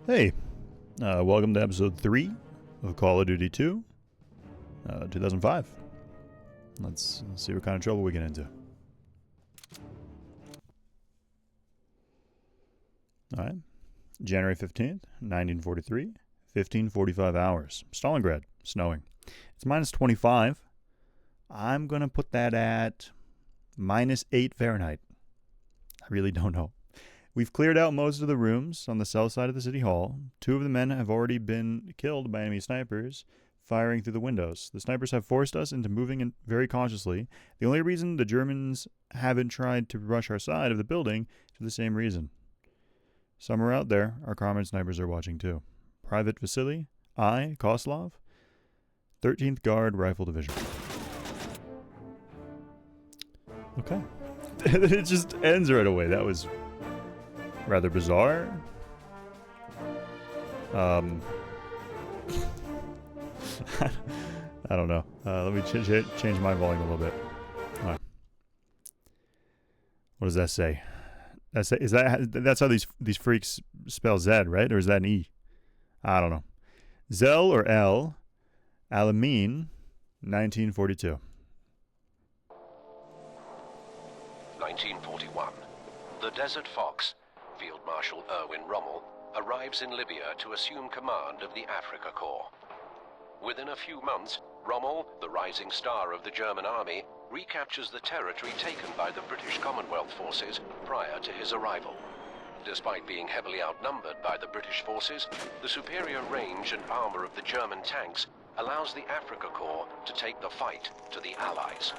Hey, welcome to episode 3 of Call of Duty 2, 2005. Let's see what kind of trouble we get into. Alright, January 15th, 1943, 1545 hours. Stalingrad, snowing. It's minus 25. I'm going to put that at minus 8 Fahrenheit. I really don't know. We've cleared out most of the rooms on the south side of the city hall. 2 of the men have already been killed by enemy snipers firing through the windows. The snipers have forced us into moving in very cautiously. The only reason the Germans haven't tried to rush our side of the building is for the same reason. Somewhere out there, our comrade snipers are watching too. Private Vasily, I, Koslov, 13th Guard Rifle Division. Okay. It just ends right away. That was rather bizarre. I don't know. Let me change my volume a little bit. All right. What does that say? That's how these freaks spell Zed, right? Or is that an E? I don't know. Zell or L, Alameen, 1942. 1941. The Desert Fox, Field Marshal Erwin Rommel, arrives in Libya to assume command of the Africa Corps. Within a few months, Rommel, the rising star of the German army, recaptures the territory taken by the British Commonwealth forces prior to his arrival. Despite being heavily outnumbered by the British forces, the superior range and armor of the German tanks allows the Africa Corps to take the fight to the Allies.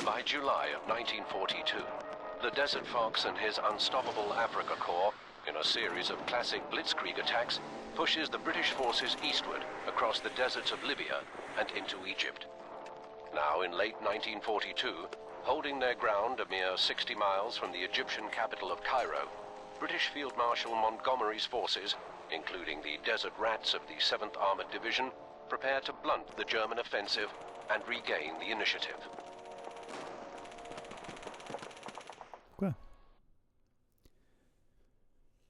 By July of 1942, the Desert Fox and his unstoppable Africa Corps, in a series of classic blitzkrieg attacks, pushes the British forces eastward across the deserts of Libya and into Egypt. Now in late 1942, holding their ground a mere 60 miles from the Egyptian capital of Cairo, British Field Marshal Montgomery's forces, including the Desert Rats of the 7th Armored Division, prepare to blunt the German offensive and regain the initiative. Okay.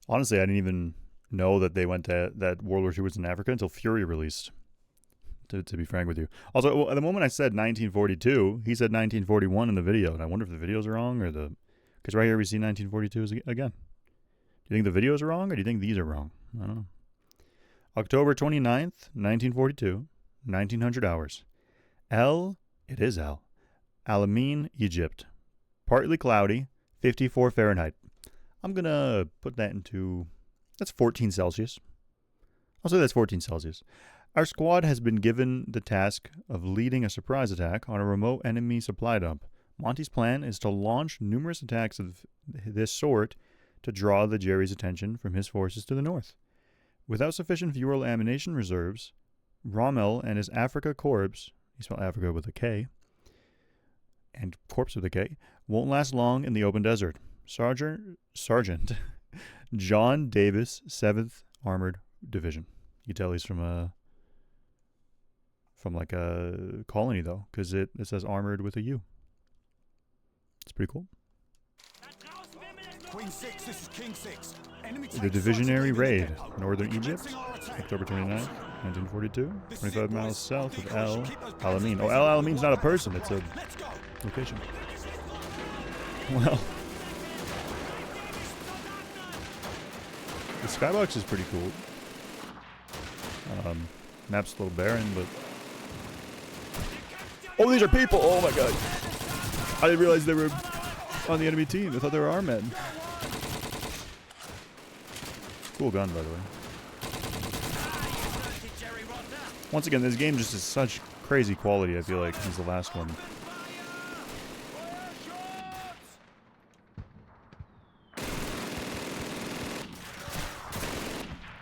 Honestly, I didn't even know that they went to that World War II was in Africa until Fury released. To be frank with you. Also, at the moment I said 1942, he said 1941 in the video, and I wonder if the video's wrong or the... Because right here we see 1942 again. Do you think the video's wrong, or do you think these are wrong? I don't know. October 29th, 1942, 1900 hours. It is Alameen, Egypt. Partly cloudy, 54 Fahrenheit. I'm going to put that into... That's 14 Celsius. I'll say that's 14 Celsius. Our squad has been given the task of leading a surprise attack on a remote enemy supply dump. Monty's plan is to launch numerous attacks of this sort to draw the Jerry's attention from his forces to the north. Without sufficient fuel ammunition reserves, Rommel and his Africa Corps, he spelled Africa with a K, and corpse with a K, won't last long in the open desert. Sergeant John Davis, 7th Armored Division. You can tell he's from like a colony, though, because it says armored with a U. It's pretty cool. Queen 6, this is King 6. The Divisionary Raid, Northern Egypt, October 29th, 1942, 25 miles south of El Alamein. Oh, El Alamein's not a person, it's a location. Well, the skybox is pretty cool. Map's a little barren, but... Oh, these are people! Oh my god. I didn't realize they were on the enemy team. I thought they were our men. Cool gun, by the way. Once again, this game just is such crazy quality, I feel like, since the last one.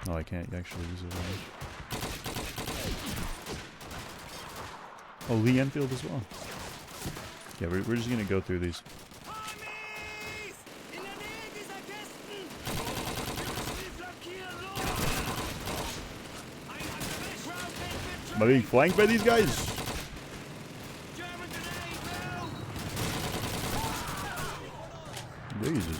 Oh, I can't actually use it. Oh, Lee Enfield as well. Yeah, we're just gonna go through these. Am I being flanked by these guys? Jesus.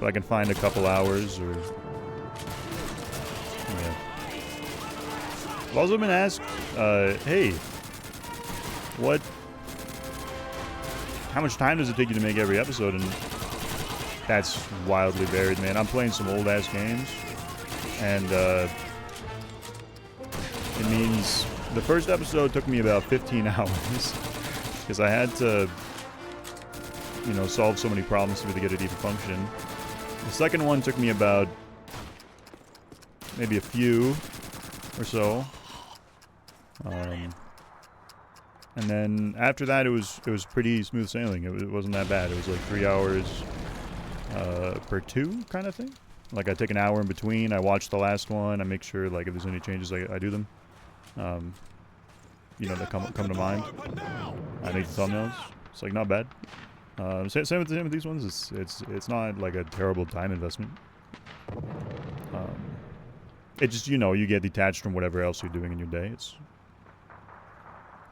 but I can find a couple hours or. Yeah. I've also been asked, hey, how much time does it take you to make every episode? And that's wildly varied, man. I'm playing some old ass games, and it means the first episode took me about 15 hours because I had to, solve so many problems to get it to even function. The second one took me about maybe a few or so, and then after that it was pretty smooth sailing. It wasn't that bad. It was like 3 hours per two kind of thing. Like I take an hour in between, I watch the last one, I make sure like if there's any changes I do them. That come to mind. I make the thumbnails. It's like not bad. Same with these ones. It's not like a terrible time investment. It just you get detached from whatever else you're doing in your day.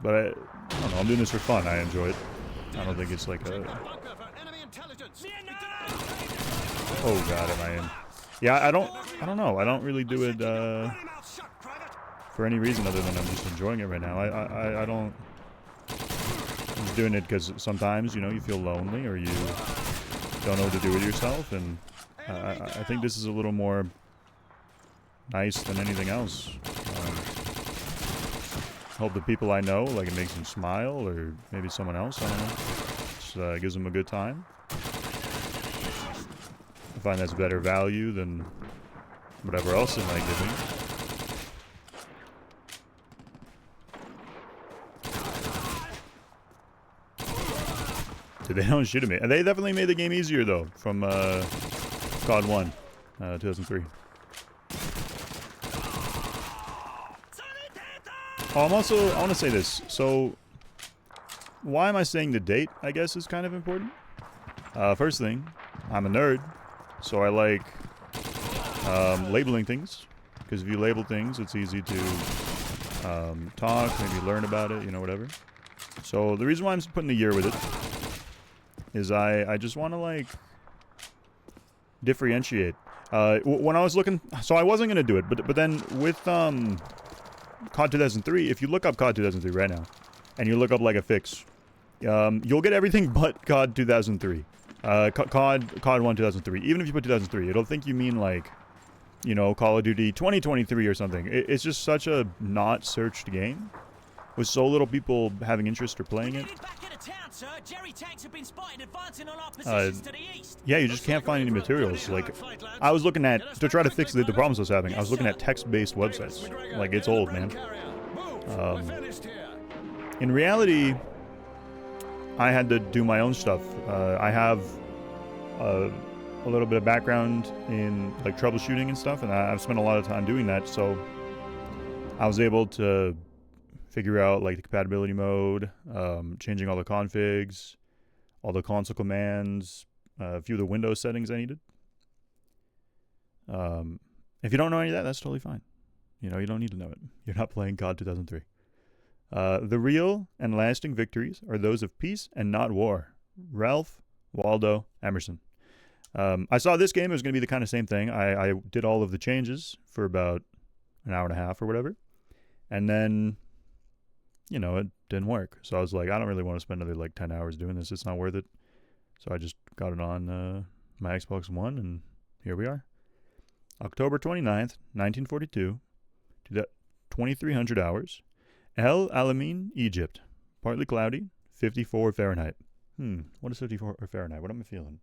But I don't know. I'm doing this for fun. I enjoy it. I don't think it's like a. Oh god, am I in? Yeah, I don't know. I don't really do it for any reason other than I'm just enjoying it right now. I don't. I'm just doing it because sometimes you feel lonely or you don't know what to do with yourself, and I think this is a little more nice than anything else. Hope the people I know, like it makes them smile, or maybe someone else, I don't know. Just gives them a good time. I find that's better value than whatever else it might give me. Dude, they don't shoot at me. And they definitely made the game easier, though, from CoD 1, 2003. Oh, I want to say this. So, why am I saying the date, I guess, is kind of important. First thing, I'm a nerd, so I like labeling things. Because if you label things, it's easy to talk, maybe learn about it, whatever. So, the reason why I'm putting the year with it is I just want to, like, differentiate. When I was looking... So, I wasn't going to do it, but then with... CoD 2003, if you look up CoD 2003 right now, and you look up like a fix, you'll get everything but CoD 2003. CoD 1 2003. Even if you put 2003, it'll think you mean like, Call of Duty 2023 or something. It's just such a not searched game, with so little people having interest or playing it. Yeah, you just can't find any materials. Like, I was looking at, to try to fix the problems I was having, I was looking at text-based websites. Like, it's old, man. In reality, I had to do my own stuff. I have a little bit of background in, like, troubleshooting and stuff, and I've spent a lot of time doing that, so I was able to figure out, like, the compatibility mode, changing all the configs, all the console commands, a few of the Windows settings I needed. If you don't know any of that, that's totally fine. You don't need to know it. You're not playing CoD 2003. The real and lasting victories are those of peace and not war. Ralph Waldo Emerson. I saw this game. It was going to be the kind of same thing. I did all of the changes for about an hour and a half or whatever. And then, it didn't work. So I was like, I don't really want to spend another, like, 10 hours doing this. It's not worth it. So I just got it on my Xbox One, and here we are. October 29th, 1942, to that 2,300 hours. El Alamein, Egypt. Partly cloudy, 54 Fahrenheit. What is 54 Fahrenheit? What am I feeling?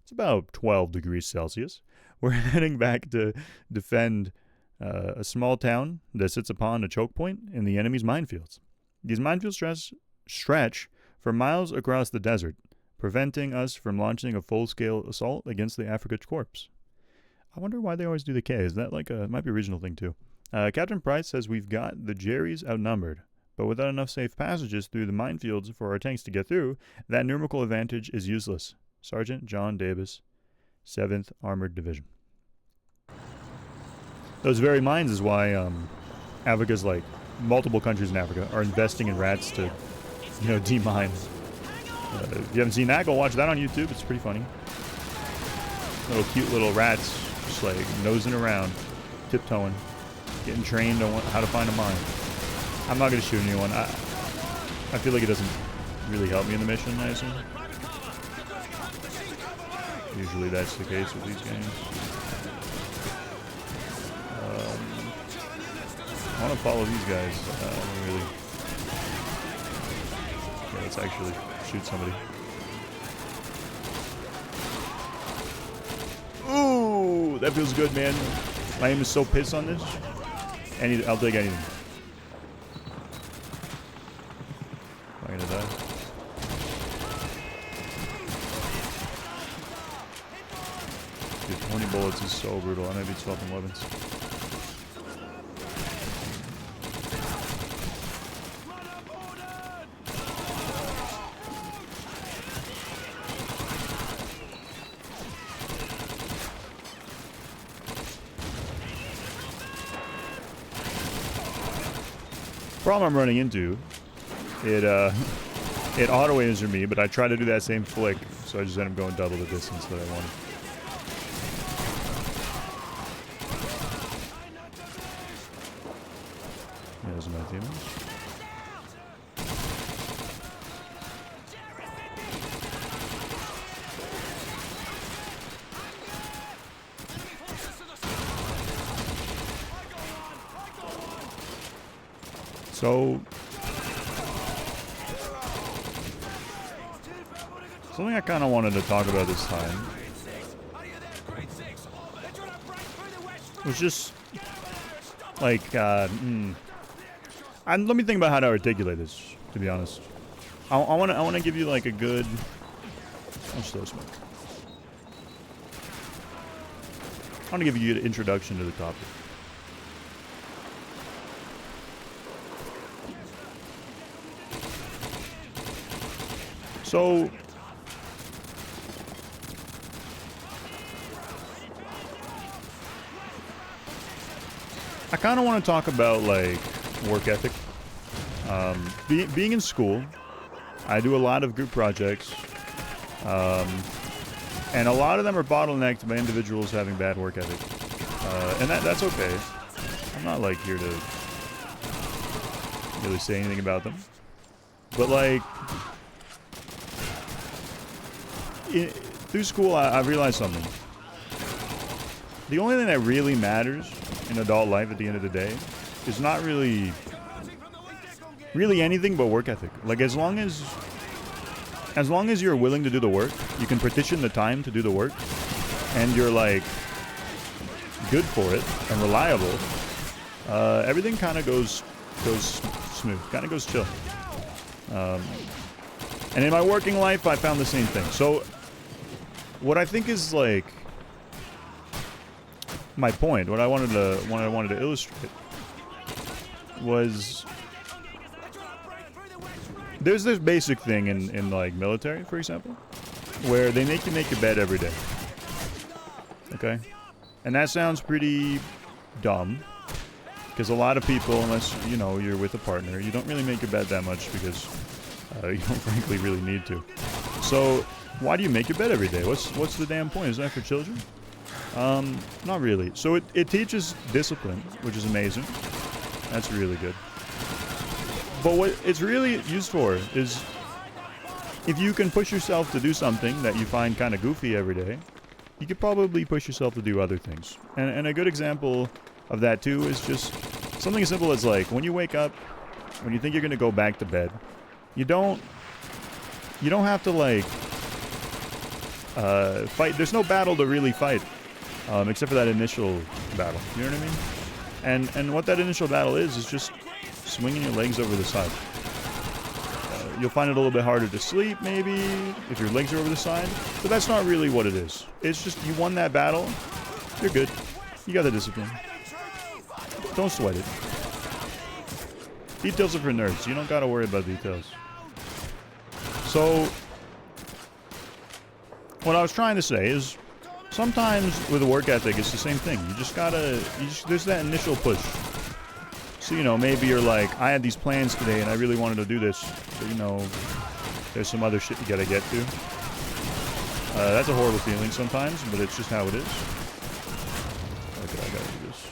It's about 12 degrees Celsius. We're heading back to defend a small town that sits upon a choke point in the enemy's minefields. These minefields stretch for miles across the desert, preventing us from launching a full-scale assault against the Africa Corps. I wonder why they always do the K. Is that like a... might be a regional thing, too. Captain Price says we've got the Jerry's outnumbered, but without enough safe passages through the minefields for our tanks to get through, that numerical advantage is useless. Sergeant John Davis, 7th Armored Division. Those very mines is why Africa's, like, multiple countries in Africa are investing in rats to, demine. If you haven't seen that, go watch that on YouTube. It's pretty funny. Little cute little rats, just like nosing around, tiptoeing, getting trained on how to find a mine. I'm not gonna shoot anyone. I feel like it doesn't really help me in the mission, I assume. Usually that's the case with these games. I want to follow these guys. Really. Yeah, let's actually shoot somebody. Ooh, that feels good, man. My aim is so pissed on this. I'll take anything. Am I gonna die? Dude, 20 bullets is so brutal. I maybe 12 and 11s. Problem I'm running into, it auto aims me, but I try to do that same flick, so I just end up going double the distance that I wanted. Yeah, those are my teammates. So, something I kind of wanted to talk about this time was just like, let me think about how to articulate this. To be honest, I want to give you like a good. I'm slow smoke. I want to give you an introduction to the topic. So, I kind of want to talk about like work ethic. Being in school, I do a lot of group projects, and a lot of them are bottlenecked by individuals having bad work ethic, and that's okay. I'm not like here to really say anything about them, but like. Through school, I've realized something. The only thing that really matters in adult life at the end of the day is not really anything but work ethic. Like as long as you're willing to do the work, you can partition the time to do the work, and you're like good for it and reliable. Everything kind of goes smooth, kind of goes chill. And in my working life, I found the same thing. So, what I think is like my point, what I wanted to illustrate was there's this basic thing in like military, for example, where they make you make your bed every day. Okay, and that sounds pretty dumb because a lot of people, unless you know you're with a partner, you don't really make your bed that much because you don't frankly really need to. So why do you make your bed every day? What's the damn point? Is that for children? Not really. So it teaches discipline, which is amazing. That's really good. But what it's really used for is if you can push yourself to do something that you find kind of goofy every day, you could probably push yourself to do other things. And a good example of that too is just something as simple as like when you wake up, when you think you're going to go back to bed, you don't have to like fight. There's no battle to really fight, except for that initial battle. You know what I mean? And what that initial battle is just swinging your legs over the side. You'll find it a little bit harder to sleep, maybe, if your legs are over the side. But that's not really what it is. It's just you won that battle. You're good. You got the discipline. Don't sweat it. Details are for nerds. You don't gotta worry about details. So, what I was trying to say is, sometimes with a work ethic, it's the same thing. You just gotta, there's that initial push. So, you know, maybe you're like, I had these plans today and I really wanted to do this. But, you know, there's some other shit you gotta get to. That's a horrible feeling sometimes, but it's just how it is. Okay, I gotta do this.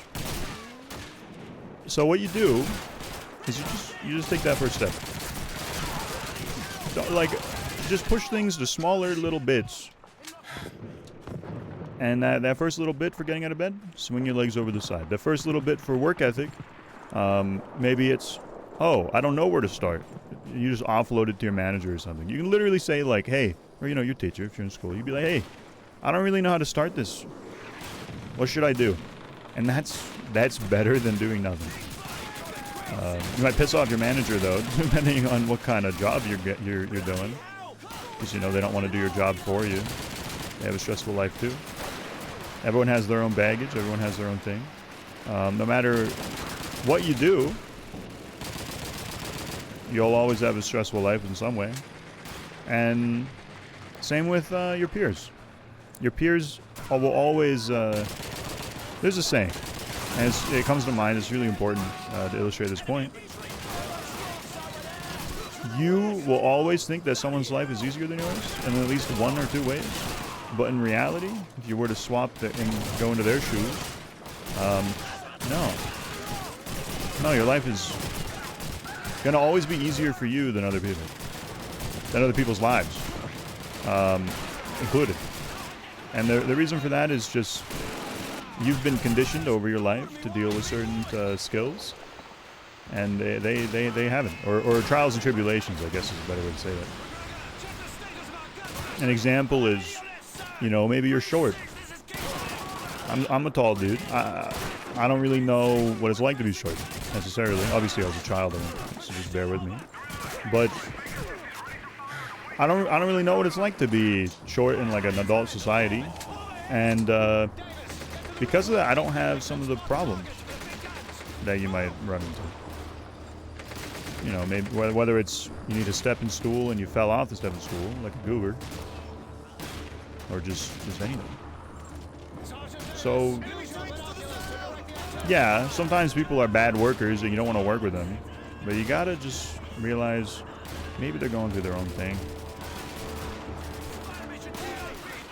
So what you do is you just take that first step. Like, just push things to smaller little bits. And that first little bit for getting out of bed, swing your legs over the side. The first little bit for work ethic, maybe it's, oh, I don't know where to start. You just offload it to your manager or something. You can literally say like, hey, or your teacher if you're in school. You'd be like, hey, I don't really know how to start this. What should I do? And that's better than doing nothing. You might piss off your manager though, depending on what kind of job you're doing, because they don't want to do your job for you. They have a stressful life too. Everyone has their own baggage. Everyone has their own thing. No matter what you do, you'll always have a stressful life in some way. And same with your peers. Your peers will always... there's a saying, and it comes to mind. It's really important to illustrate this point. You will always think that someone's life is easier than yours in at least one or two ways. But in reality, if you were to swap and go into their shoes, no, your life is gonna always be easier for you than other people, than other people's lives, included. And the reason for that is just you've been conditioned over your life to deal with certain skills, and they haven't, or trials and tribulations, I guess is a better way to say that. An example is, maybe you're short. I'm a tall dude. I don't really know what it's like to be short, necessarily. Obviously, I was a child, so just bear with me. But I don't really know what it's like to be short in like an adult society, and because of that, I don't have some of the problems that you might run into. Maybe whether it's you need to step in stool and you fell off the step in stool like a goober, or just anything. So, yeah, sometimes people are bad workers and you don't want to work with them, but you gotta just realize maybe they're going through their own thing.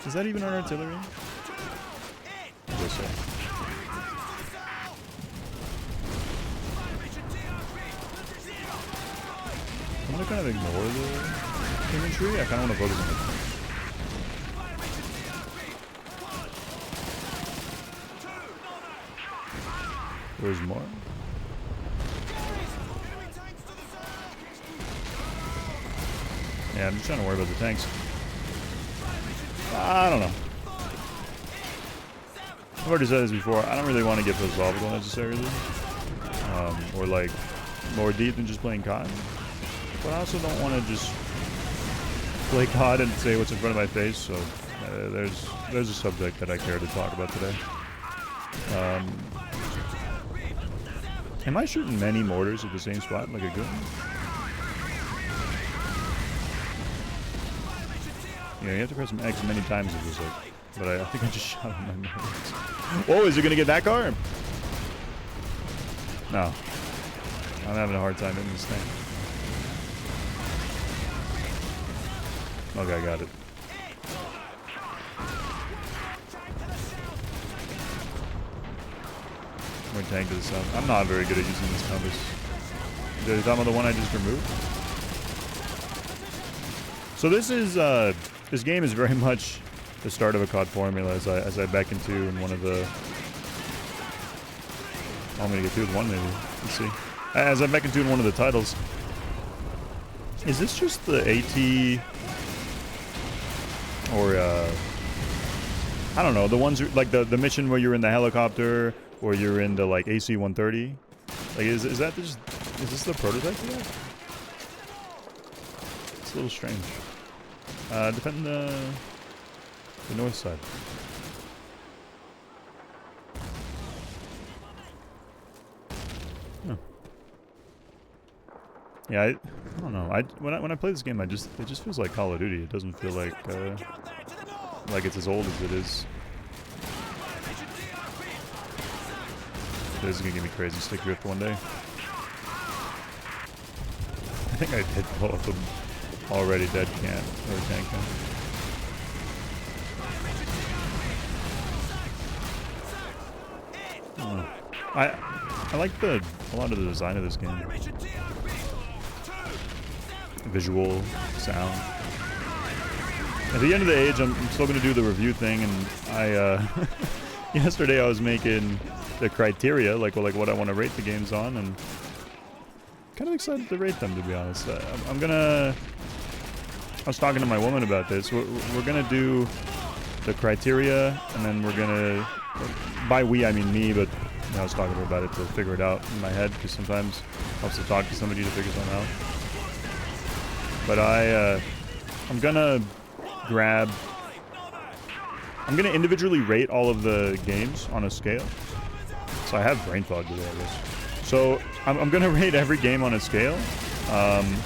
Is that even an artillery? I guess so. I'm gonna kind of ignore the infantry. I kind of want to focus on it. There's more. Yeah, I'm just trying to worry about the tanks. I don't know. I've already said this before. I don't really want to get philosophical necessarily, or like more deep than just playing CoD. But I also don't want to just play CoD and say what's in front of my face. So there's a subject that I care to talk about today. Am I shooting many mortars at the same spot like a goon? Yeah, you have to press X many times it was like. But I think I just shot on my mortars. Whoa, is it gonna get that car? No. I'm having a hard time hitting this thing. Okay, I got it. More tank to the south. I'm not very good at using this compass. Are you talking about the one I just removed? So this is this game is very much the start of a CoD formula as I beckon to in one of the. I'm gonna get two with one maybe. Let's see. As I beckon to in one of the titles. Is this just the AT or I don't know, the ones like the mission where you're in the helicopter or you're in the like AC-130? Like is this the prototype for that? It's a little strange. Defend the north side. Huh. Yeah, I don't know. When I play this game, it just feels like Call of Duty. It doesn't feel like it's as old as it is. This is gonna give me crazy stick drift one day. I think I hit both of them already. Dead can or tank can. I like a lot of the design of this game. Visual, sound. At the end of the age, I'm still going to do the review thing, and yesterday I was making the criteria, like what I want to rate the games on, and kind of excited to rate them, to be honest. I was talking to my woman about this. We're going to do the criteria, and then we're going to, by we I mean me, but I was talking to her about it to figure it out in my head, because sometimes it helps to talk to somebody to figure something out. But I'm gonna individually rate all of the games on a scale. So I have brain fog today, I guess. So I'm gonna rate every game on a scale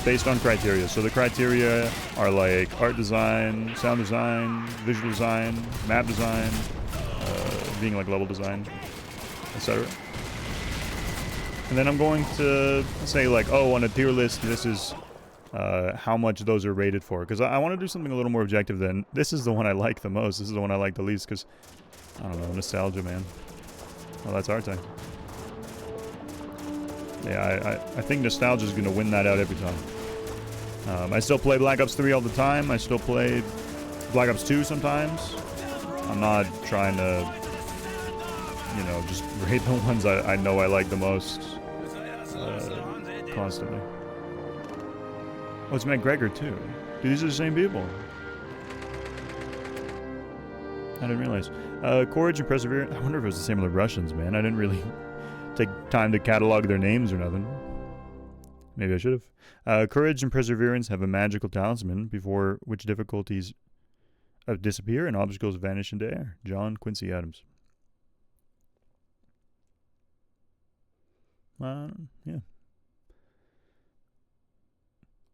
based on criteria. So the criteria are like art design, sound design, visual design, map design, being like level design, etc. And then I'm going to say like, oh, on a tier list, this is how much those are rated for. Because I want to do something a little more objective than, this is the one I like the most, this is the one I like the least, because, I don't know, nostalgia, man. Well, that's our time. Yeah, I think nostalgia is going to win that out every time. I still play Black Ops 3 all the time. I still play Black Ops 2 sometimes. I'm not trying to, you know, just rate the ones I know I like the most constantly. Oh, it's McGregor too. Dude, these are the same people. I didn't realize. Courage and Perseverance. I wonder if it was the same with the Russians, man. I didn't really take time to catalog their names or nothing. Maybe I should have. Courage and Perseverance have a magical talisman before which difficulties disappear and obstacles vanish into air. John Quincy Adams. Yeah.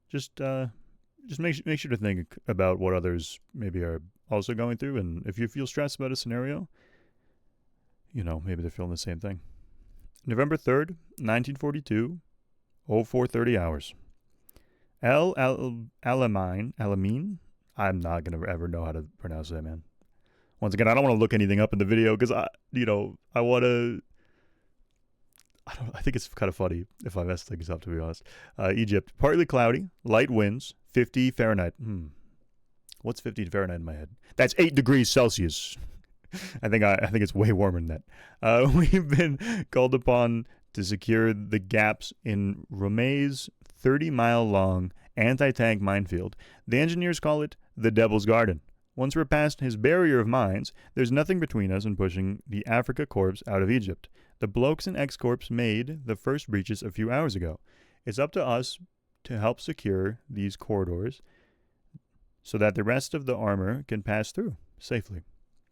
Just make sure to think about what others maybe are also going through, and if you feel stressed about a scenario, you know, maybe they're feeling the same thing. November 3rd, 1942, 04:30 hours. El Alamein. I'm not gonna ever know how to pronounce that, man. Once again, I don't want to look anything up in the video because I want to. I think it's kind of funny if I mess things up, to be honest. Egypt, partly cloudy, light winds, 50 Fahrenheit. What's 50 Fahrenheit in my head? That's 8 degrees Celsius. I think it's way warmer than that. We've been called upon to secure the gaps in Romei's 30-mile-long anti-tank minefield. The engineers call it the Devil's Garden. Once we're past his barrier of mines, there's nothing between us and pushing the Africa Corps out of Egypt. The blokes in X-Corps made the first breaches a few hours ago. It's up to us to help secure these corridors so that the rest of the armor can pass through safely.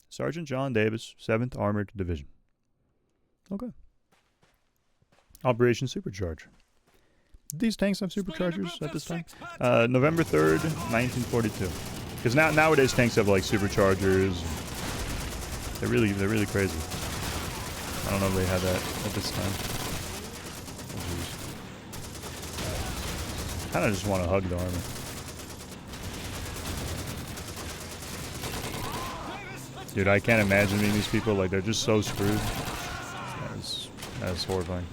Sergeant John Davis, 7th Armored Division. Okay. Operation Supercharge. Did these tanks have superchargers at this time? November 3rd, 1942. Because nowadays tanks have like superchargers. They're really crazy. I don't know if they had that at this time. I kind of just want to hug the armor. Dude, I can't imagine being these people. Like, they're just so screwed. That's horrifying.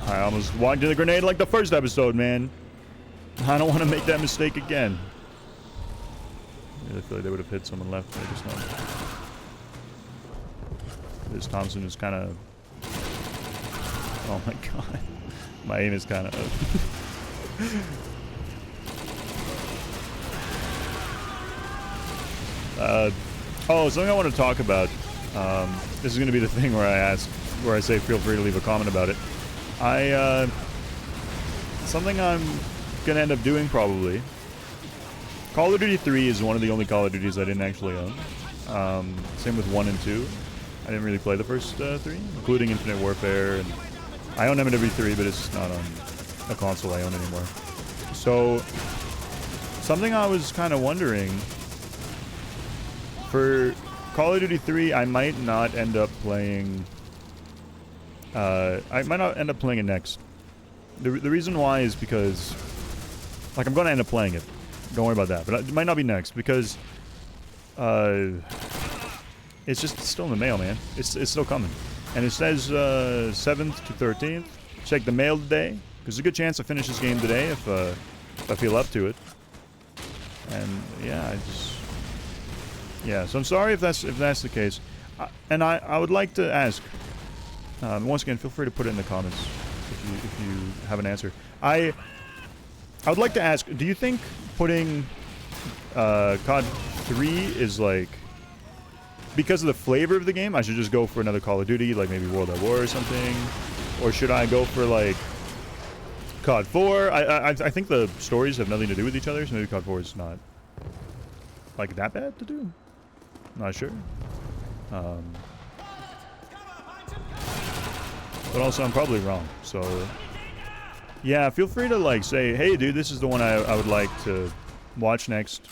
I almost walked in the grenade like the first episode, man. I don't want to make that mistake again. I feel like they would have hit someone left. I just know. This Thompson is kind of... Oh my god. My aim is kind of... something I want to talk about. This is going to be the thing where I say feel free to leave a comment about it. Something I'm going to end up doing probably. Call of Duty 3 is one of the only Call of Duties I didn't actually own. Same with 1 and 2. I didn't really play the first 3, including Infinite Warfare. And I own MW3, but it's not on a console I own anymore. So, something I was kind of wondering, for Call of Duty 3, I might not end up playing... I might not end up playing it next. The reason why is because... Like, I'm going to end up playing it. Don't worry about that. But it might not be next, because It's just still in the mail, man. It's still coming. And it says 7th to 13th. Check the mail today. There's a good chance I finish this game today if I feel up to it. And yeah, so I'm sorry if that's the case. And I would like to ask. Once again, feel free to put it in the comments if you have an answer. I would like to ask. Do you think putting CoD 3 is like, because of the flavor of the game, I should just go for another Call of Duty, like maybe World at War or something? Or should I go for like CoD 4? I think the stories have nothing to do with each other, so maybe CoD 4 is not like that bad to do. Not sure. But also I'm probably wrong, so yeah, feel free to like say, hey dude, this is the one I would like to watch next.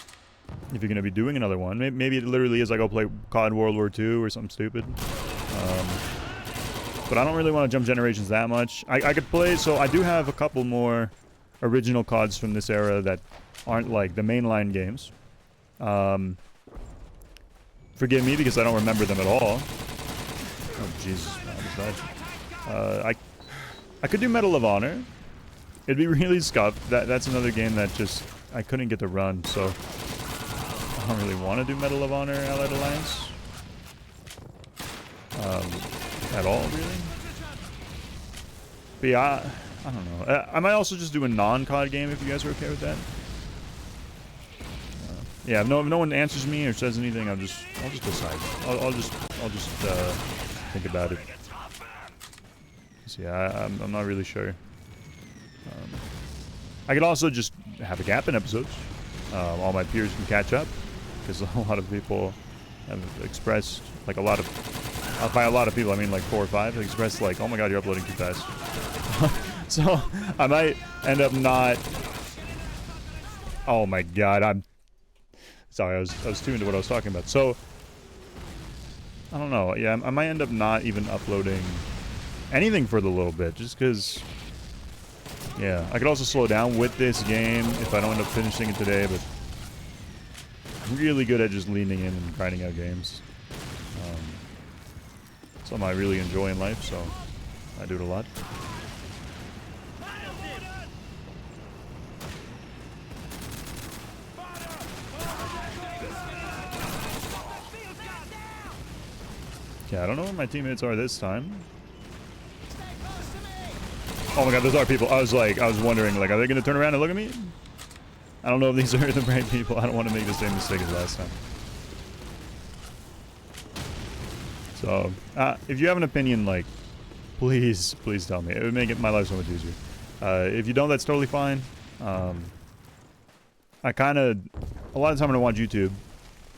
If you're going to be doing another one. Maybe it literally is like, I'll play COD World War II or something stupid. But I don't really want to jump generations that much. I could play, so I do have a couple more original CODs from this era that aren't like the mainline games. Forgive me because I don't remember them at all. Oh Jesus, I could do Medal of Honor. It'd be really scuffed. That's another game that just I couldn't get to run, so I don't really want to do Medal of Honor Allied Alliance. At all, really. But yeah, I don't know. I might also just do a non-COD game if you guys are okay with that. Yeah, if no one answers me or says anything, I'll just decide. I'll just think about it. So yeah, I'm not really sure. I could also just have a gap in episodes. All my peers can catch up, because a lot of people have expressed, like a lot of, by a lot of people I mean like 4 or 5, have expressed like, oh my god, you're uploading too fast. So I might end up not. Oh my god, I'm sorry, I was too into what I was talking about. So I don't know. Yeah, I might end up not even uploading anything for the little bit, just because. Yeah, I could also slow down with this game if I don't end up finishing it today, but I'm really good at just leaning in and grinding out games. Something I really enjoy in life, so I do it a lot. Yeah, I don't know where my teammates are this time. Oh my god, those are people. I was wondering, like, are they going to turn around and look at me? I don't know if these are the right people. I don't want to make the same mistake as last time. So, if you have an opinion, like, please tell me. It would make my life so much easier. If you don't, that's totally fine. I kind of, a lot of the time when I watch YouTube,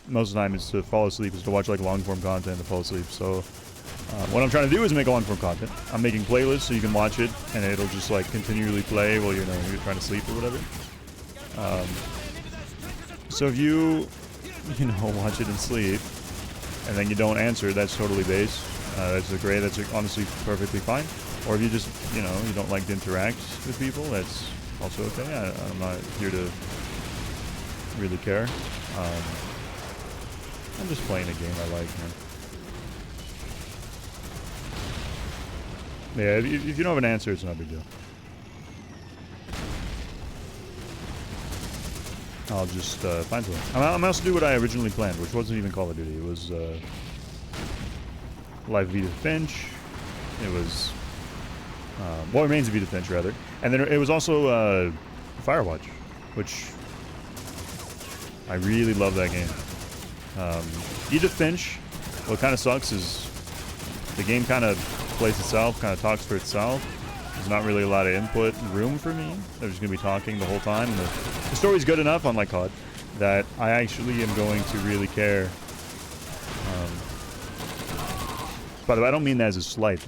most of the time it's to fall asleep, is to watch, like, long-form content to fall asleep. So, what I'm trying to do is make a long-form content. I'm making playlists so you can watch it, and it'll just, like, continually play while you're trying to sleep or whatever. So if you watch it and sleep, and then you don't answer, that's totally base. That's great. That's honestly perfectly fine. Or if you just, you don't like to interact with people, that's also okay. I'm not here to really care. I'm just playing a game I like, man. Yeah, if you don't have an answer, it's not a big deal. I'll just find something. I'm also do what I originally planned, which wasn't even Call of Duty. It was Life of Edith Finch. It was what remains of Edith Finch, rather. And then it was also Firewatch, which I really love that game. Edith Finch, what kind of sucks is the game kind of plays itself, kind of talks for itself. There's not really a lot of input room for me. They're just going to be talking the whole time. And the story's good enough, unlike COD, that I actually am going to really care. By the way, I don't mean that as a slight.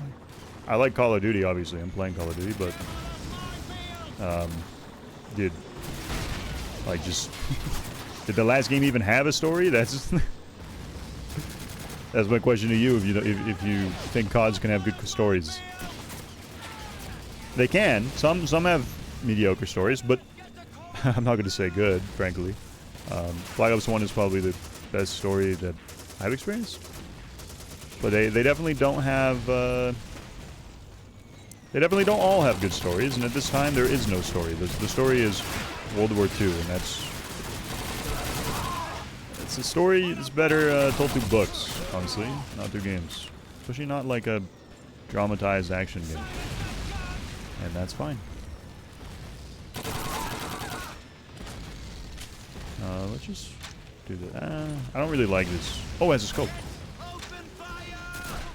I like Call of Duty, obviously. I'm playing Call of Duty, but... dude, like, just... did the last game even have a story? That's... that's my question to you, if you think CODs can have good stories. They can. Some have mediocre stories, but I'm not going to say good, frankly. Black Ops 1 is probably the best story that I've experienced. But they definitely don't have, they definitely don't all have good stories, and at this time there is no story. The story is World War II, and it's a story that's better told through books, honestly, not through games. Especially not like a dramatized action game. And that's fine. Let's just do that. I don't really like this. Oh, it has a scope.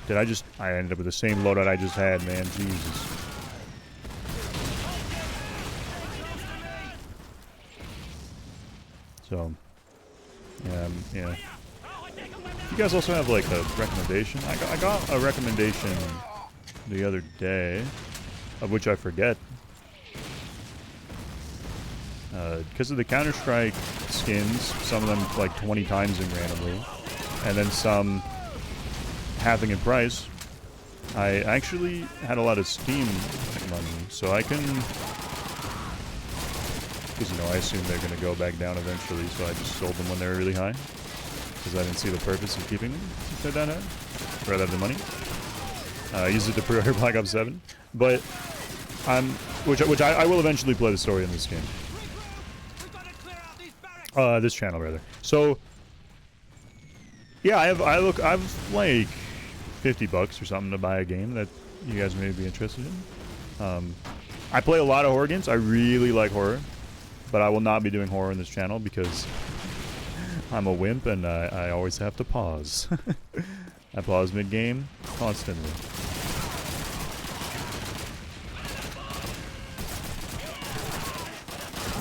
I ended up with the same loadout I just had, man. Jesus. So, yeah. You guys also have like a recommendation? I got a recommendation the other day, of which I forget. Because of the Counter-Strike skins, some of them like 20 times in randomly, and then some halving in price. I actually had a lot of Steam money, so I can, because you know, I assume they're going to go back down eventually, so I just sold them when they were really high, because I didn't see the purpose of keeping them if they're that high. Rather have the money. Use it to pre-order Black Ops 7, but which I will eventually play the story in this game. This channel rather. So yeah, I've like $50 or something to buy a game that you guys may be interested in. I play a lot of horror games. I really like horror, but I will not be doing horror in this channel because I'm a wimp and I always have to pause. I pause mid-game constantly.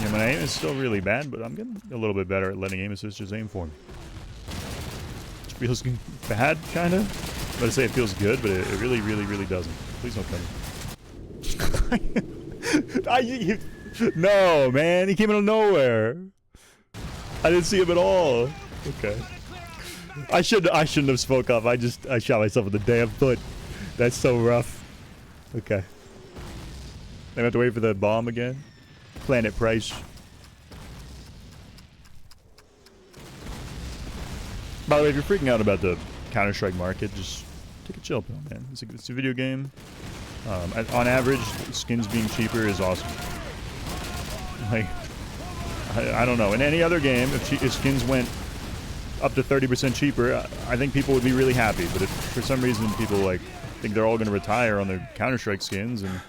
Yeah, my aim is still really bad, but I'm getting a little bit better at letting aim assist just aim for me. It feels bad, kind of. But I say it feels good, but it really, really, really doesn't. Please don't kill me. No, man, he came out of nowhere. I didn't see him at all. Okay. I shouldn't have spoke up. I shot myself in the damn foot. That's so rough. Okay. I have to wait for the bomb again. Planet Price. By the way, if you're freaking out about the Counter-Strike market, just take a chill pill, man. It's a video game. On average, skins being cheaper is awesome. Like, I don't know. In any other game, if skins went up to 30% cheaper, I think people would be really happy. But if for some reason people like think they're all going to retire on their Counter-Strike skins, and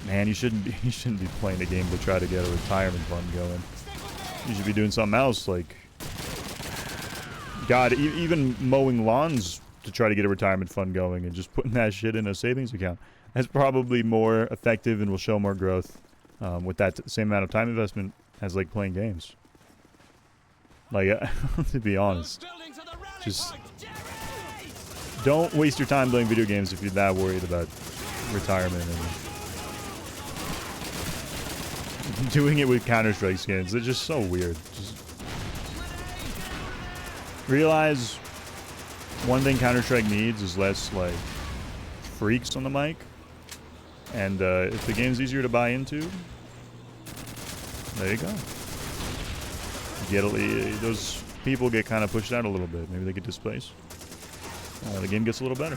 man, you shouldn't be playing a game to try to get a retirement fund going. You should be doing something else, like, God, even mowing lawns to try to get a retirement fund going and just putting that shit in a savings account. That's probably more effective and will show more growth with that same amount of time investment as like playing games. Like, to be honest, just don't waste your time playing video games if you're that worried about retirement and doing it with Counter-Strike skins. It's just so weird. Just realize one thing Counter-Strike needs is less like freaks on the mic, and if the game's easier to buy into, there you go. Those people get kind of pushed out a little bit. Maybe they get displaced. The game gets a little better.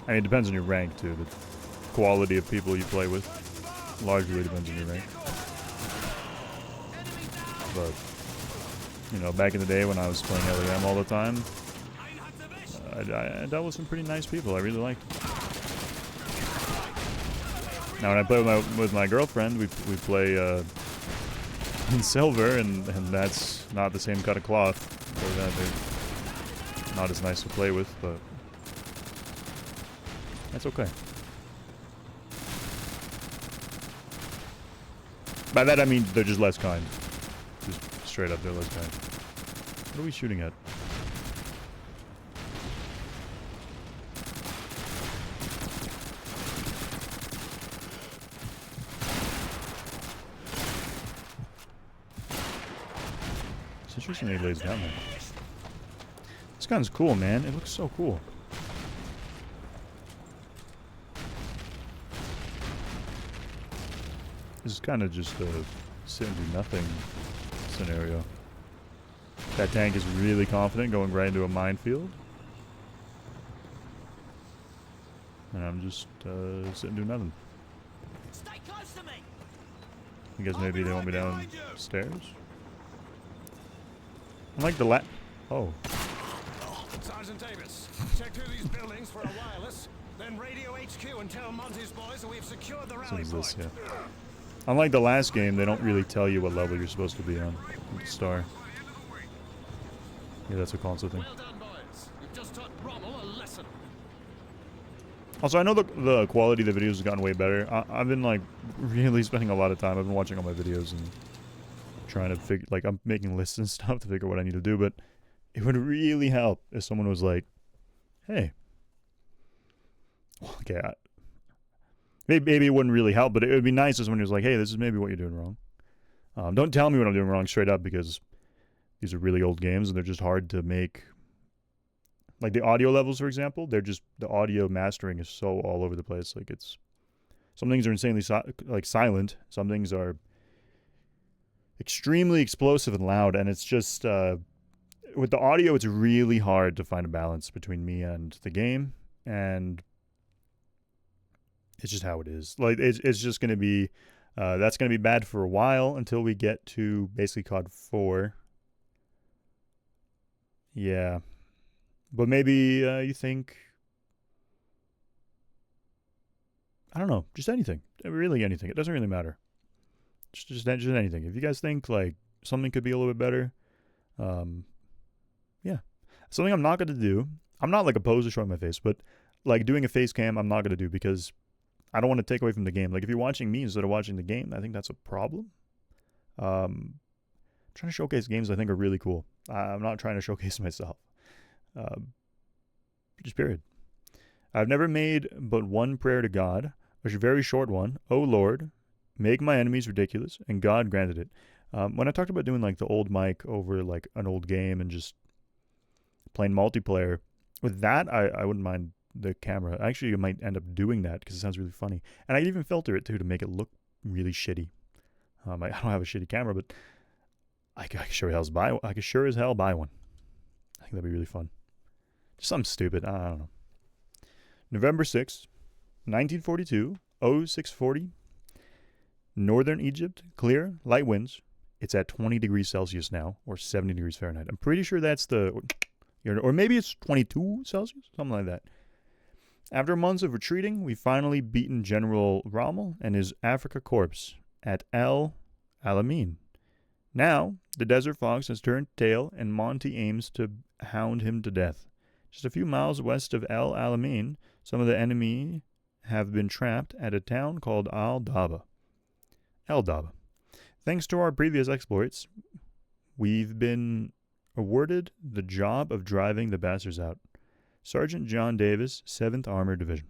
I mean, it depends on your rank too. The quality of people you play with largely depends on your rank. But you know, back in the day when I was playing LEM all the time, I dealt with some pretty nice people. I really liked them. Now when I play with my girlfriend, we play in silver, and that's not the same cut of cloth. So they're not as nice to play with, but that's okay. By that I mean they're just less kind. Just straight up, they're less kind. What are we shooting at? It's interesting he lays down there. This gun's cool, man. It looks so cool. This is kind of just a sit and do nothing scenario. That tank is really confident going right into a minefield. And I'm just sitting doing nothing. Stay close to me. I guess maybe they want me downstairs. I like the Oh. Sergeant Davis, check through these buildings for a wireless, then radio HQ and tell Monty's boys that we've secured the rally This, point. yeah. Unlike the last game, they don't really tell you what level you're supposed to be on with the star. Yeah, that's a console thing. Well done, boys. You've just taught Rommel a lesson. Also, I know the quality of the videos has gotten way better. I've been, like, really spending a lot of time. I've been watching all my videos and trying to figure... Like, I'm making lists and stuff to figure what I need to do, but it would really help if someone was like, hey... Okay, maybe it wouldn't really help, but it would be nice if someone was like, hey, this is maybe what you're doing wrong. Don't tell me what I'm doing wrong straight up, because these are really old games and they're just hard to make. Like the audio levels, for example, they're just, the audio mastering is so all over the place. Like some things are insanely silent. Some things are extremely explosive and loud. And it's just, with the audio, it's really hard to find a balance between me and the game. And it's just how it is. Like, it's just going to be, that's going to be bad for a while until we get to basically CoD 4. Yeah. But maybe you think, I don't know, just anything. Really anything. It doesn't really matter. Just anything. If you guys think, like, something could be a little bit better, yeah. Something I'm not going to do, I'm not, like, opposed to showing my face, but, like, doing a face cam, I'm not going to do because I don't want to take away from the game. Like, if you're watching me instead of watching the game, I think that's a problem. Trying to showcase games I think are really cool. I'm not trying to showcase myself. Just period. I've never made but one prayer to God, a very short one. Oh Lord, make my enemies ridiculous, and God granted it. When I talked about doing like the old mic over like an old game and just playing multiplayer, with that I wouldn't mind the camera. Actually, I might end up doing that because it sounds really funny, and I even filter it too to make it look really shitty. I don't have a shitty camera, but I could sure as hell buy one. I think that'd be really fun. Just something stupid. I don't know. November 6th, 1942, 0640. Northern Egypt, clear, light winds. It's at 20 degrees Celsius now, or 70 degrees Fahrenheit. I'm pretty sure that's or maybe it's 22 Celsius, something like that. After months of retreating, we finally beaten General Rommel and his Africa Corps at El Alamein. Now, the Desert Fox has turned tail, and Monty aims to hound him to death. Just a few miles west of El Alamein, some of the enemy have been trapped at a town called El-Daba. Thanks to our previous exploits, we've been awarded the job of driving the bastards out. Sergeant John Davis, 7th Armored Division.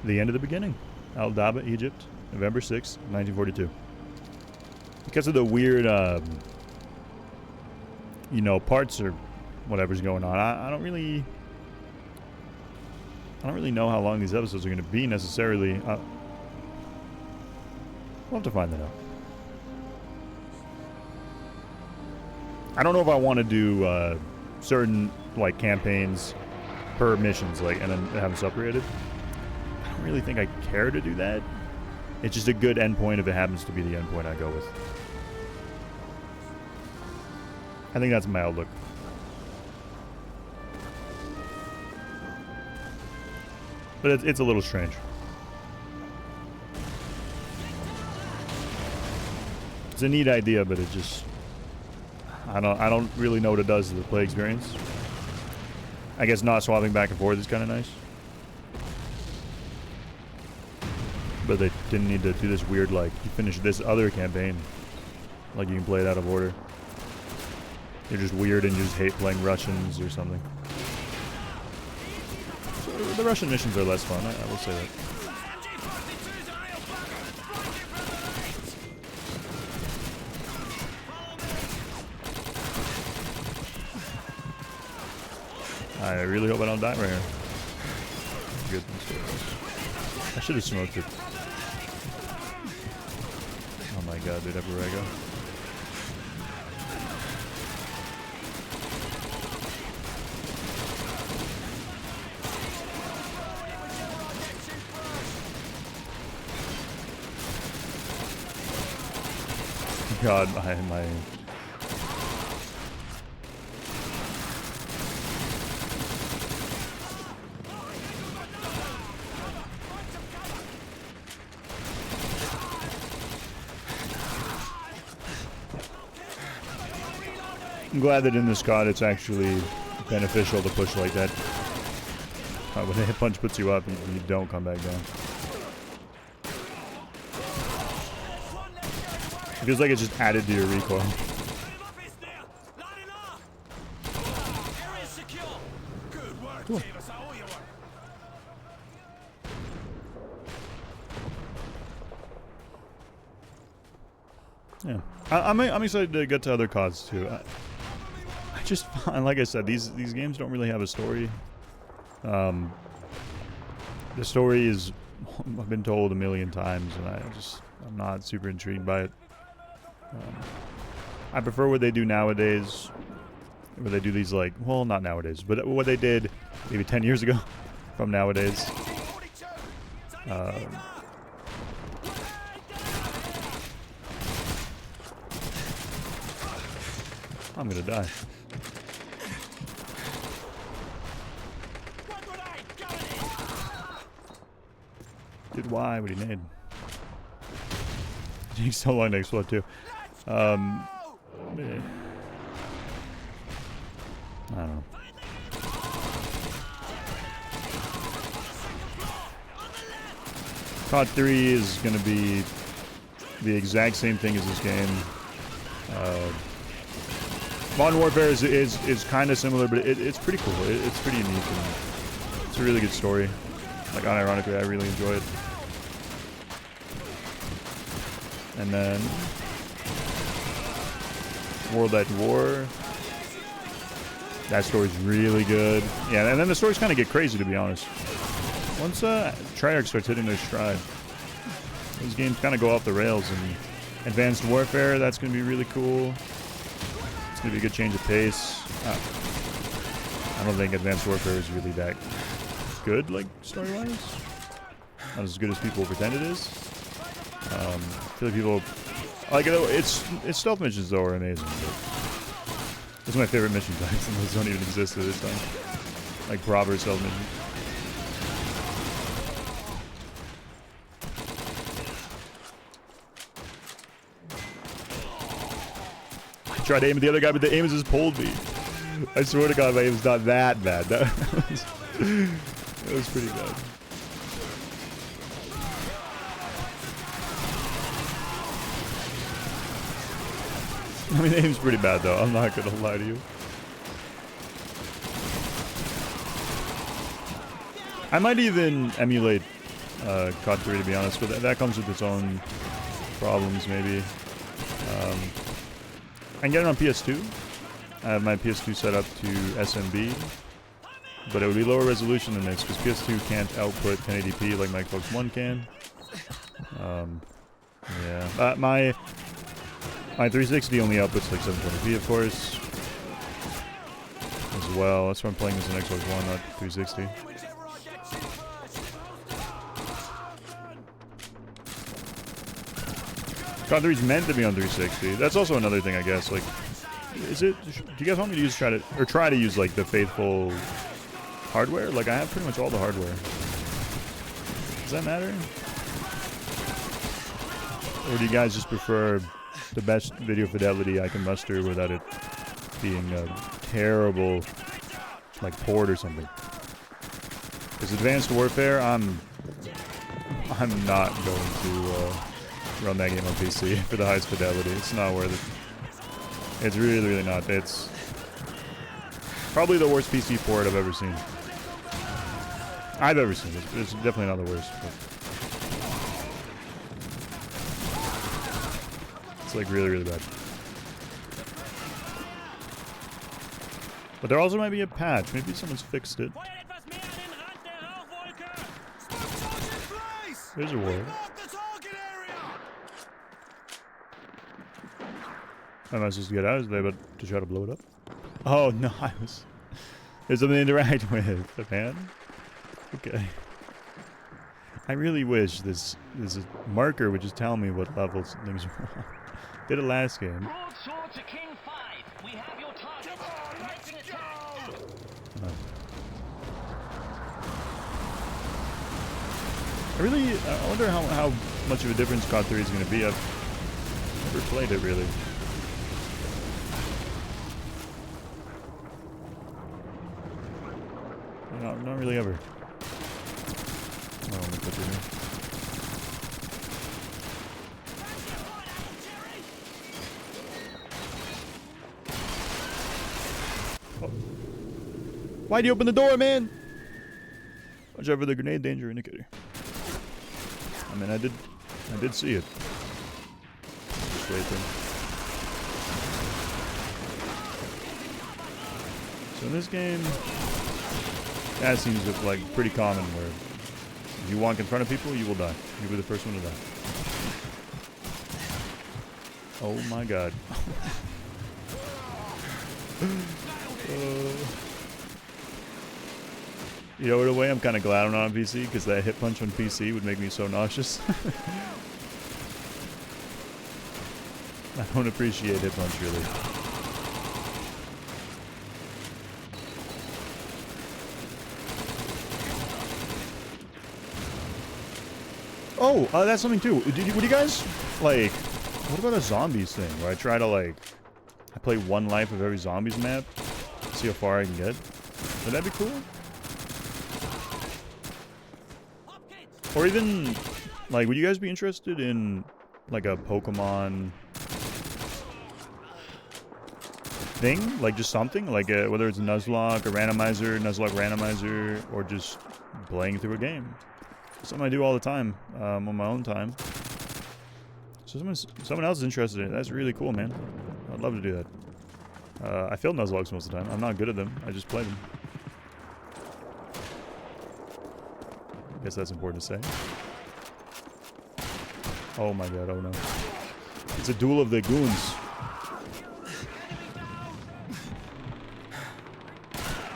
The end of the beginning. El-Daba, Egypt, November 6, 1942. Because of the weird, parts or whatever's going on, I don't really know how long these episodes are going to be necessarily. We'll have to find that out. I don't know if I want to do certain like campaigns per missions, like, and then have them separated. I don't really think I care to do that. It's just a good endpoint if it happens to be the endpoint I go with. I think that's my outlook. But it's a little strange. It's a neat idea, but it just, I don't really know what it does to the play experience. I guess not swapping back and forth is kind of nice. But they didn't need to do this weird, like, you finish this other campaign, like you can play it out of order. You're just weird and you just hate playing Russians or something. So the Russian missions are less fun, I will say that. I really hope I don't die right here. Goodness. I should have smoked it. Oh my god, dude, everywhere I go. God, my I'm glad that in this CoD it's actually beneficial to push like that. When a hit punch puts you up, you don't come back down. It feels like it's just added to your recoil. Cool. Yeah, I'm excited to get to other CODs too. I just find, like I said, these games don't really have a story. The story is I've been told a million times, and I'm not super intrigued by it. I prefer what they do nowadays, where they do these like, well, not nowadays, but what they did maybe 10 years ago from nowadays. I'm gonna die. Dude, why would he need? It takes so long to explode too. I don't know. CoD 3 is gonna be the exact same thing as this game. Modern Warfare is kind of similar, but it's pretty cool. It's pretty unique, and it's a really good story. Like, unironically, I really enjoy it. And then World at War. That story's really good. Yeah, and then the stories kind of get crazy, to be honest. Once Treyarch starts hitting their stride, these games kind of go off the rails. And Advanced Warfare, that's going to be really cool. It's going to be a good change of pace. I don't think Advanced Warfare is really that good, like, story-wise. Not as good as people pretend it is. I feel like people... Like, its stealth missions, though, are amazing. But those are my favorite mission types, and those don't even exist at this time. Like, proper stealth missions. I tried to aim at the other guy, but the aim just pulled me. I swear to God, my aim's not that bad. That was pretty bad. I mean, the aim's pretty bad, though. I'm not gonna lie to you. I might even emulate CoD 3, to be honest, but that comes with its own problems, maybe. I can get it on PS2. I have my PS2 set up to SMB, but it would be lower resolution than this, because PS2 can't output 1080p like my Xbox One can. Yeah. My 360 only outputs like 720p, of course, as well. That's why I'm playing this on Xbox One, not 360. CoD 3 is meant to be on 360. That's also another thing, I guess. Like, is it? Do you guys want me to try to use like the faithful hardware? Like, I have pretty much all the hardware. Does that matter? Or do you guys just prefer the best video fidelity I can muster without it being a terrible, like, port or something? Because Advanced Warfare, I'm not going to run that game on PC for the highest fidelity. It's not worth it. It's really, really not. It's probably the worst PC port I've ever seen. I've ever seen. It's definitely not the worst. But it's like really, really bad. But there also might be a patch. Maybe someone's fixed it. There's a wall. Am I supposed to get out? Is they about to try to blow it up? Oh no, there's something to interact with, man. Okay. I really wish this marker would just tell me what levels things are on. Did it last game. Broadsword to King 5. We have your target. Come on, let's go! I wonder how much of a difference CoD 3 is going to be. I've never played it really. Not really ever. Oh, let me put it in. Oh. Why'd you open the door, man? Watch out for the grenade danger indicator. I mean, I did see it. Just right there. So in this game, that seems like pretty common where if you walk in front of people, you will die. You'll be the first one to die. Oh my god. You know, in a way, I'm kind of glad I'm not on PC, because that hit punch on PC would make me so nauseous. I don't appreciate hit punch, really. Oh, that's something too. Would you guys, like, what about a zombies thing, where I try to, like, I play one life of every zombies map, see how far I can get? Would that be cool? Or even, like, would you guys be interested in, like, a Pokemon thing? Like, just something? Like, whether it's a Nuzlocke, a randomizer, Nuzlocke randomizer, or just playing through a game. Something I do all the time, on my own time. So someone else is interested in it. That's really cool, man. I'd love to do that. I fail Nuzlockes most of the time. I'm not good at them. I just play them. I guess that's important to say. Oh my god, oh no. It's a duel of the goons.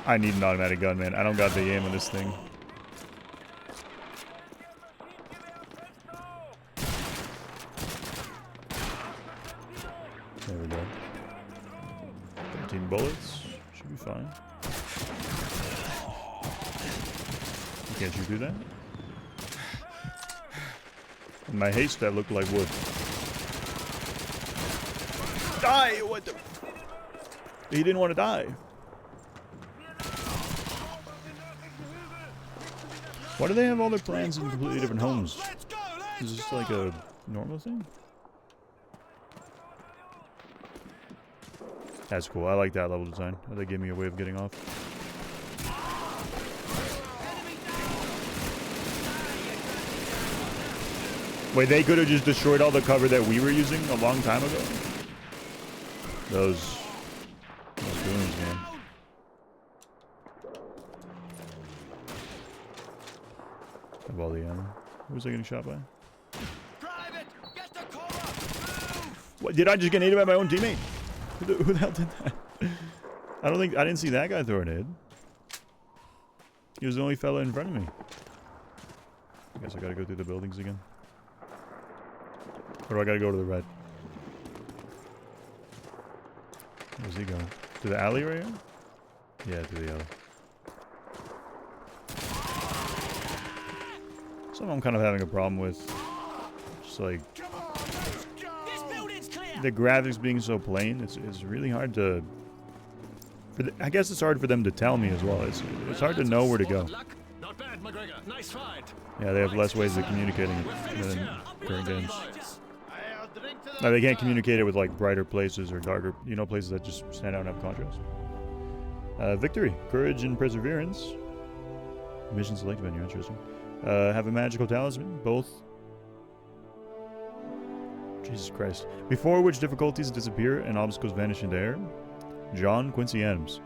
I need an automatic gun, man. I don't got the aim on this thing. There we go. 13 bullets. Should be fine. Can't you do that? In my haste, that looked like wood. Die! What the? He didn't want to die. Why do they have all their plans in completely different homes? Is this like a normal thing? That's cool. I like that level design. They gave me a way of getting off. Wait, they could have just destroyed all the cover that we were using a long time ago? Those goons, man. Have all the ammo. Who was I getting shot by? Private, get the cover! Move! What, did I just get naded by my own teammate? Who the hell did that? I didn't see that guy throw a nade. He was the only fella in front of me. I guess I gotta go through the buildings again. Or do I gotta go to the right? Where's he going? To the alley right here? Yeah, to the alley. Something I'm kind of having a problem with. Just like the graphics being so plain, it's really hard to. I guess it's hard for them to tell me as well. It's hard to know where to go. Not bad, McGregor. Nice fight. Yeah, they have less ways of communicating it than current games. No, they can't communicate it with like brighter places or darker, places that just stand out and have contrast. Victory, courage, and perseverance. Mission select venue, interesting. Have a magical talisman, both. Jesus Christ. Before which difficulties disappear and obstacles vanish into air. John Quincy Adams.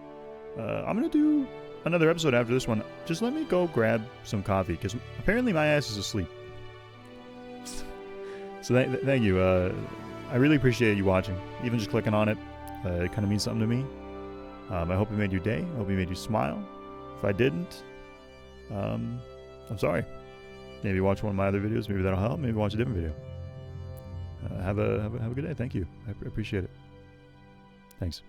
I'm gonna do another episode after this one. Just let me go grab some coffee, because apparently my ass is asleep. So thank you. I really appreciate you watching. Even just clicking on it, it kind of means something to me. I hope it made your day. I hope it made you smile. If I didn't, I'm sorry. Maybe watch one of my other videos. Maybe that'll help. Maybe watch a different video. Have a good day. Thank you. I appreciate it. Thanks.